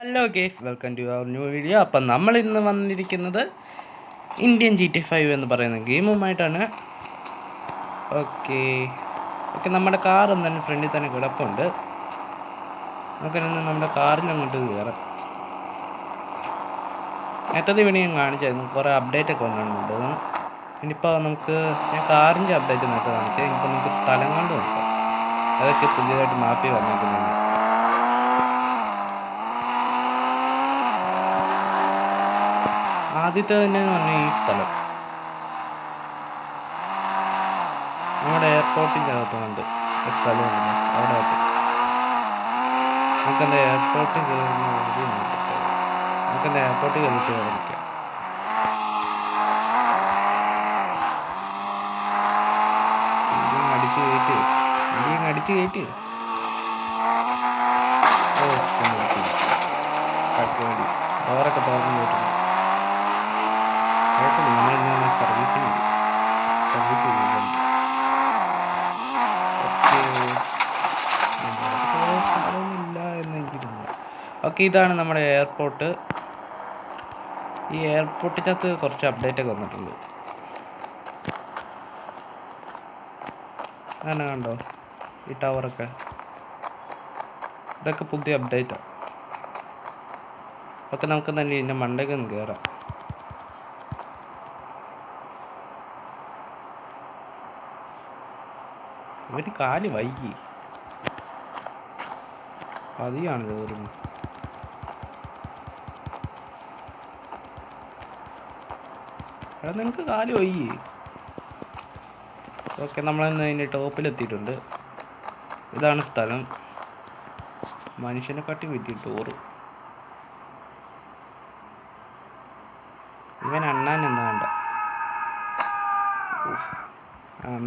Hello guys, welcome to our new video. അപ്പം നമ്മൾ ഇന്ന് വന്നിരിക്കുന്നത് ഇന്ത്യൻ GTA 5 എന്ന് പറയുന്ന ഗെയിമുമായിട്ടാണ്. ഓക്കെ ഓക്കെ നമ്മുടെ കാർ തന്നെ ഫ്രണ്ടിൽ തന്നെ കിടപ്പുണ്ട്. നമുക്കിന്ന് നമ്മുടെ കാറിൽ അങ്ങോട്ട് കയറാം. നേരത്തെ വേണി ഞാൻ കാണിച്ചായിരുന്നു, കുറേ അപ്ഡേറ്റ് ഒക്കെ വന്നിട്ടുണ്ട്. ഇനിയിപ്പോൾ ഞാൻ കാറിൻ്റെ അപ്ഡേറ്റ് നേരത്തെ കാണിച്ചത്. ഇനിയിപ്പോൾ നമുക്ക് സ്ഥലങ്ങളുടെ നോക്കാം, അതൊക്കെ പുതിയതായിട്ട് മാപ്പി വന്നേക്കുന്നത്. ആദ്യത്തെ തന്നെ എന്ന് പറഞ്ഞാൽ ഈ സ്ഥലം നമ്മുടെ എയർപോർട്ടിൻ്റെ അകത്തുണ്ട്. സ്ഥലമുണ്ട് അവിടെ ആയിട്ട് നമുക്കെന്താ എയർപോർട്ടിൽ കയറുന്ന വഴി നോക്കട്ടെ. നമുക്കെന്താ എയർപോർട്ടിൽ കയറിയിട്ട് കാണിക്കാം. അടിച്ച് കയറ്റി ഓരൊക്കെ തുറന്നു പോയിട്ടുണ്ട്. കുഴപ്പമില്ല, നമ്മളിന്ന് സർവീസ് ചെയ്യുന്നുണ്ട്. സ്ഥലമൊന്നുമില്ല എന്ന് എനിക്ക് തോന്നുന്നു. ഓക്കെ, ഇതാണ് നമ്മുടെ എയർപോർട്ട്. ഈ എയർപോർട്ടിനകത്ത് കുറച്ച് അപ്ഡേറ്റ് ഒക്കെ വന്നിട്ടുണ്ട്. അങ്ങനെ കണ്ടോ, ഈ ടവറൊക്കെ, ഇതൊക്കെ പുതിയ അപ്ഡേറ്റാണ്. ഓക്കെ, നമുക്ക് തന്നെ ഇതിൻ്റെ മണ്ടയ്ക്ക് ഒന്ന് കയറാം. ഇവര് കാല് വൈകി പതിയാണ് കയറുന്നത്. എടാ, നിങ്ങൾക്ക് കാല് വൈകി. ഓക്കെ, നമ്മളിന്ന് അതിൻ്റെ ടോപ്പിലെത്തിയിട്ടുണ്ട്. ഇതാണ് സ്ഥലം. മനുഷ്യനെക്കാട്ടി വലിയ ഡോറ്. ഇവൻ അണ്ണാൻ എന്താ വേണ്ട.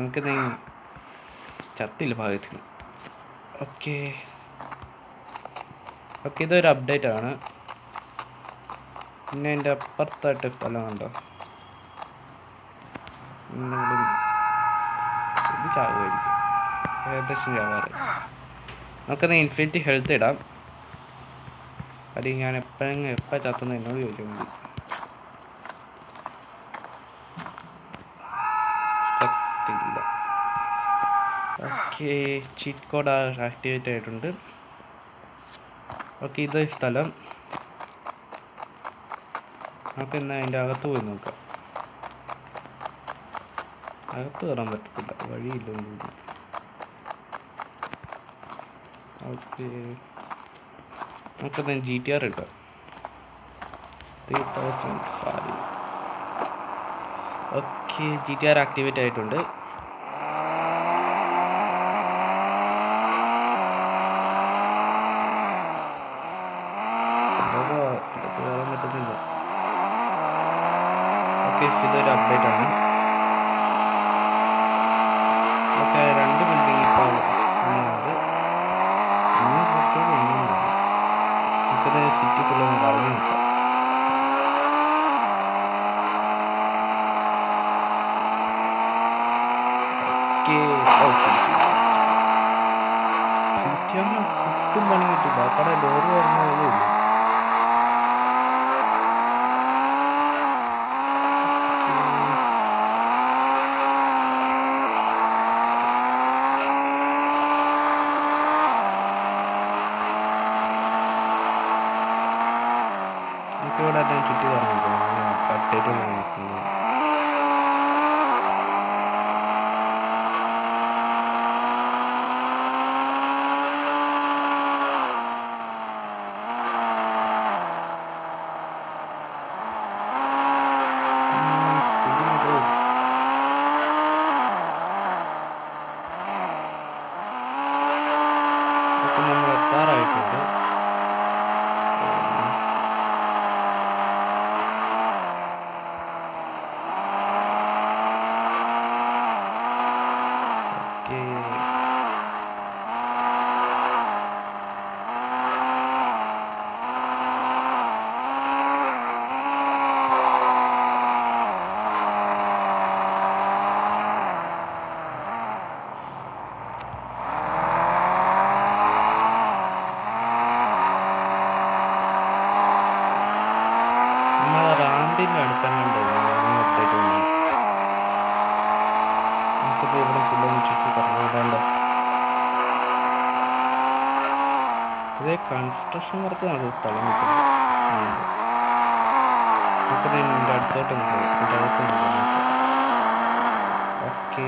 നമുക്ക് ചത്തില്ല ഭാഗത്തിന്. ഓക്കെ ഓക്കെ, ഇതൊരു അപ്ഡേറ്റ് ആണ്. പിന്നെ എൻ്റെ അപ്പുറത്തായിട്ട് സ്ഥലം കണ്ടോ, ഇത് ചാവുമായിരിക്കും, ഏകദേശം ചാവാറ്. നമുക്കത് ഇൻഫിനിറ്റി ഹെൽത്ത് ഇടാം. അല്ലെങ്കിൽ ഞാൻ എപ്പോൾ ചത്തുന്ന എന്നോട് ചോദിച്ചാൽ മതി. ചത്തില്ല. ഓക്കെ, ചീറ്റ് കോഡ് ആക്ടിവേറ്റ് ആയിട്ടുണ്ട്. ഓക്കെ, ഇത് സ്ഥലം. നമുക്ക് ഇന്ന് അതിൻ്റെ അകത്ത് പോയി നോക്കാം. അകത്ത് കയറാൻ പറ്റത്തില്ല, വഴിയില്ലെന്ന് തോന്നുന്നു. ഓക്കെ, നമുക്കത് GTR ഇട്ടാം. 3005. ഓക്കെ, GTR ആക്ടിവേറ്റ് ആയിട്ടുണ്ട്. കയറാൻ പറ്റുന്നില്ല. ഓക്കെ, ഇതൊരു അപ്ഡേറ്റ് ആണ്. ഓക്കെ, 2 ബിൽഡിംഗ് ഇപ്പോൾ ഉണ്ട്. നമുക്കത് സിറ്റി ഫുള്ളൊന്ന് കറങ്ങി നോക്കാം. സിറ്റിയാണ് ഒട്ടും പണി കിട്ടില്ല. അവിടെ ഡോറ് വരുന്ന പോലെ ഇല്ല. ഇവിടെ ചുറ്റി പറഞ്ഞു അപ്ഡേറ്റ് നോക്കുന്നു. നമ്മൾ എത്താറായിട്ടുണ്ട്. റാമ്പിൻ്റെ അടുത്താണ് അപ്ഡേറ്റ് വന്നത്. നമുക്കിത് ഇവിടെ ഫുള്ളൊന്ന് ചുറ്റി പറഞ്ഞുകൊണ്ടാണ്ട് ഇതേ കൺസ്ട്രക്ഷൻ വർക്ക് നടക്കുന്ന സ്ഥലം കിട്ടുന്നത്. നമുക്കിത് ഇതിൻ്റെ അടുത്തോട്ടൊന്ന് പോകും, ഇതിൻ്റെ അടുത്തൊന്ന് പോകും. Okay,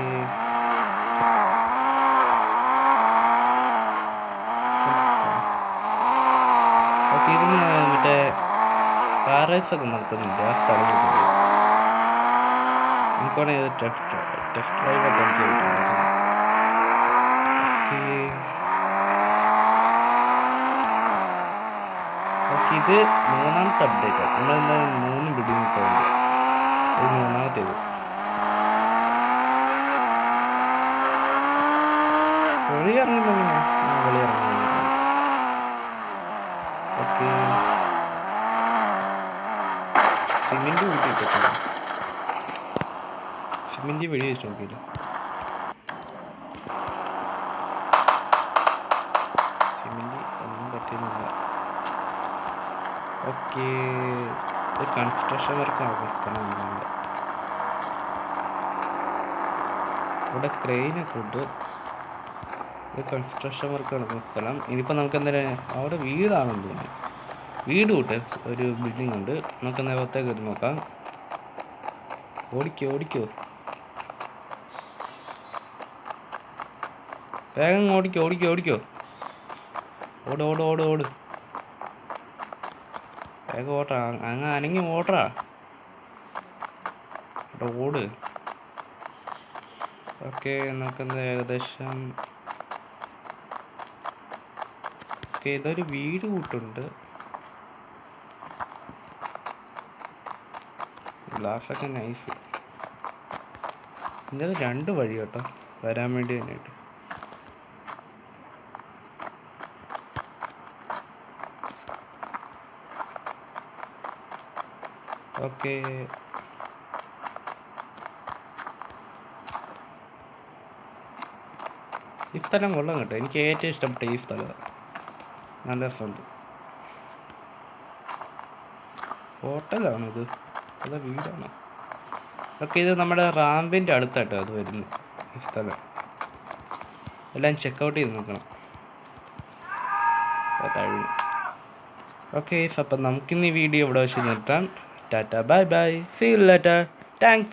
okay. ഇതിന് മറ്റേ കാർ റേസൊക്കെ നടത്തുന്നുണ്ട് ആ സ്ഥലം കിട്ടുന്നത്. എനിക്കാണെങ്കിൽ ഇത് ടെസ്റ്റ് ഡ്രൈവൊക്കെ എനിക്ക് കിട്ടുന്നത്. ഓക്കെ, ഇത് മൂന്നാമത്തെ അപ്ഡേറ്റ്. നമ്മളിന്ന് 3 ബിൽഡിംഗ് പോകുന്നുണ്ട്. ഇത് മൂന്നാമത്തേത്. വെളി ഇറങ്ങുന്നെങ്ങനെ? വെളി ഇറങ്ങുന്നു. ഓക്കെ, സിമെന്റ് കൂട്ടിയിട്ടോ, സിമെന്റ് വെടി വെച്ച് നോക്കിയില്ല. സിമെന്റ് ഒന്നും പറ്റുന്നില്ല. ഓക്കെ, ഇത് കൺസ്ട്രക്ഷൻ വർക്ക് നടക്കുന്ന സ്ഥലമാണ്. ഇവിടെ ക്രെയിനൊക്കെ ഉണ്ട്. ഇത് കൺസ്ട്രക്ഷൻ വർക്ക് നടക്കുന്ന സ്ഥലം. ഇനിയിപ്പോൾ നമുക്ക് എന്തായാലും അവിടെ വീടാണെന്ന് തോന്നുന്നു. വീട് കൂട്ടെ ഒരു ബിൽഡിംഗ് ഉണ്ട്. നമുക്ക് നേരത്തേക്ക് കയറി നോക്കാം. ഓടിക്കോ, വേഗം ഓടിക്കോ. ഓട് വേഗം ഓട്ടാ. അനങ്ങി ഓട്ടറാ, ഓട്. ഓക്കെ, നമുക്കെന്താ ഏകദേശം ഓക്കെ. ഇതൊരു വീട് കൂട്ടുണ്ട്. ഗ്ലാസ്സൊക്കെ നൈസ്. ഇതിൻ്റെ 2 വഴി കേട്ടോ വരാൻ വേണ്ടി തന്നെയായിട്ട്. ഓക്കെ, ഈ സ്ഥലം കൊള്ളാം കേട്ടോ. എനിക്ക് ഏറ്റവും ഇഷ്ടപ്പെട്ട ഈ സ്ഥലം. നല്ല രസമുണ്ട്. ഹോട്ടലാണിത്, അതോ വീടാണോ? ഓക്കെ, ഇത് നമ്മുടെ റാമ്പിൻ്റെ അടുത്തായിട്ടോ അത് വരുന്നത് ഈ സ്ഥലം. എല്ലാം ചെക്കൗട്ട് ചെയ്ത് നോക്കണം. താഴ്ന്നു. ഓക്കെ, അപ്പം നമുക്കിന്ന് ഈ വീഡിയോ ഇവിടെ വെച്ച് നിർത്താം. Tata, bye, see you later. Thanks.